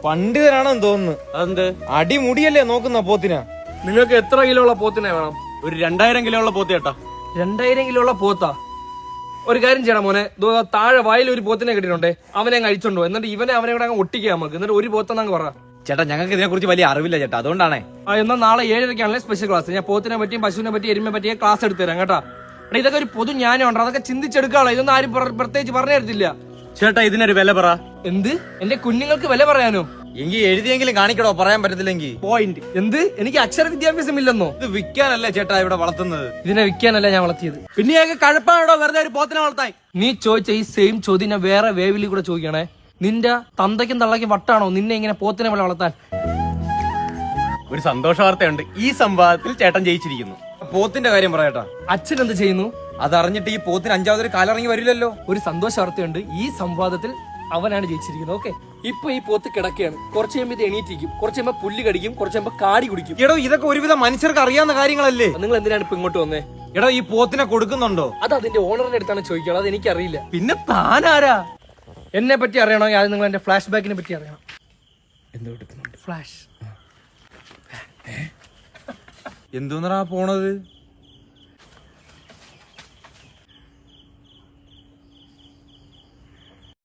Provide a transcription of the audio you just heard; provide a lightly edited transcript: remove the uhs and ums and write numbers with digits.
പണ്ഡിതനാണെന്ന് തോന്നുന്നു. അതെന്ത്? അടിമുടിയല്ലേ നോക്കുന്ന പോത്തിനാ. നിങ്ങൾക്ക് എത്ര കിലോ ഉള്ള പോത്തിനെ വേണം? ഒരു 2000 കിലോ ഉള്ള പോത്ത് ചേട്ടാ. 2000 കിലോ ഉള്ള പോത്താ? ഒരു കാര്യം ചെയ്യണം മോനെ, താഴെ വയലിൽ ഒരു പോത്തിനെ കിട്ടിയിട്ടുണ്ടേ, അവനെ അഴിച്ചോണ്ടോ, എന്നിട്ട് അവനെ കൂടെ അങ്ങ് ഒട്ടിക്കുക നമുക്ക്. എന്നിട്ട് ഒരു പോത്തെന്നങ്ങ് പറ. ചേട്ടാ ഞങ്ങൾക്ക് ഇതിനെ കുറിച്ച് വലിയ അറിവില്ല ചേട്ടാ, അതുകൊണ്ടാണേ. എന്നാൽ നാളെ 7:30 സ്പെഷ്യൽ ക്ലാസ്. ഞാൻ പോത്തിനെ പറ്റിയും പശുവിനെ പറ്റിയും എരുമയെ പറ്റിയ ക്ലാസ് എടുത്തു തരാം കേട്ടാ. ഇതൊക്കെ ഒരു പൊതു ജ്ഞാനമുണ്ട്, അതൊക്കെ ചിന്തിച്ചെടുക്കാളോ. ഇതൊന്നും ആരും പ്രത്യേകിച്ച് പറഞ്ഞു തരത്തില്ല. ചേട്ടാ ഇതിനൊരു വില പറ. എന്ത്? എന്റെ കുഞ്ഞുങ്ങൾക്ക് വില പറയാനോ? എങ്കിൽ എഴുതിയെങ്കിലും കാണിക്കടോ, പറയാൻ പറ്റത്തില്ലെങ്കിൽ. പോയിന്റ്. എന്ത്? എനിക്ക് അക്ഷര വിദ്യാഭ്യാസം ഇല്ലെന്നോ? ഇത് വിൽക്കാനല്ലേ ചേട്ടാ ഇവിടെ വളർത്തുന്നത്. ഇതിനെ വിൽക്കാനല്ല ഞാൻ വളർത്തിയത്. പിന്നെ കഴപ്പാണോ വെറുതെ ഒരു പോത്തിനെ വളർത്താൻ? നീ ചോദിച്ച ഈ സെയിം ചോദ്യം ഞാൻ വേറെ വേവിലി കൂടെ ചോദിക്കണേ. നിന്റെ തന്തയ്ക്കും തള്ളയ്ക്കും വട്ടാണോ നിന്നെ ഇങ്ങനെ പോത്തിനെ പോലെ വളർത്താൻ? ഒരു സന്തോഷ വാർത്തയുണ്ട്, ഈ സംവാദത്തിൽ ചേട്ടൻ ജയിച്ചിരിക്കുന്നു. പോത്തിന്റെ കാര്യം പറയട്ടാ. അച്ഛൻ എന്ത് ചെയ്യുന്നു? അതറിഞ്ഞിട്ട് ഈ പോത്തിന് 5ാമതൊരു കാലിറങ്ങി വരില്ലല്ലോ. ഒരു സന്തോഷ വാർത്തയുണ്ട്, ഈ സംവാദത്തിൽ അവനാണ് ജയിച്ചിരിക്കുന്നത്. ഓക്കെ, ഇപ്പൊ ഈ പോത്ത് കിടക്കുകയാണ്. കുറച്ച് കഴിയുമ്പോൾ ഇത് എണീറ്റിരിക്കും, കുറച്ച് കഴിയുമ്പോൾ പുല്ല് കടിക്കും, കുറച്ച് കഴിയുമ്പോൾ കാടി കുടിക്കും. എടോ ഇതൊക്കെ ഒരുവിധം മനുഷ്യർക്ക് അറിയാവുന്ന കാര്യങ്ങളല്ലേ. നിങ്ങൾ എന്തിനാണ് ഇപ്പൊ ഇങ്ങോട്ട് വന്നേ? എടോ ഈ പോത്തിനെ കൊടുക്കുന്നുണ്ടോ? അത് അതിന്റെ ഓണറിന്റെ അടുത്താണ് ചോദിക്കണം, അത് എനിക്കറിയില്ല. പിന്നെ താനാരാ? എന്നെ പറ്റി അറിയണോ? അത് നിങ്ങൾ എന്റെ ഫ്ലാഷ് ബാക്കിനെ പറ്റി അറിയണം. എന്തോ എടുക്കുന്നുണ്ട്. ഫ്ലാഷ് എന്തോന്നറാ പോണത്?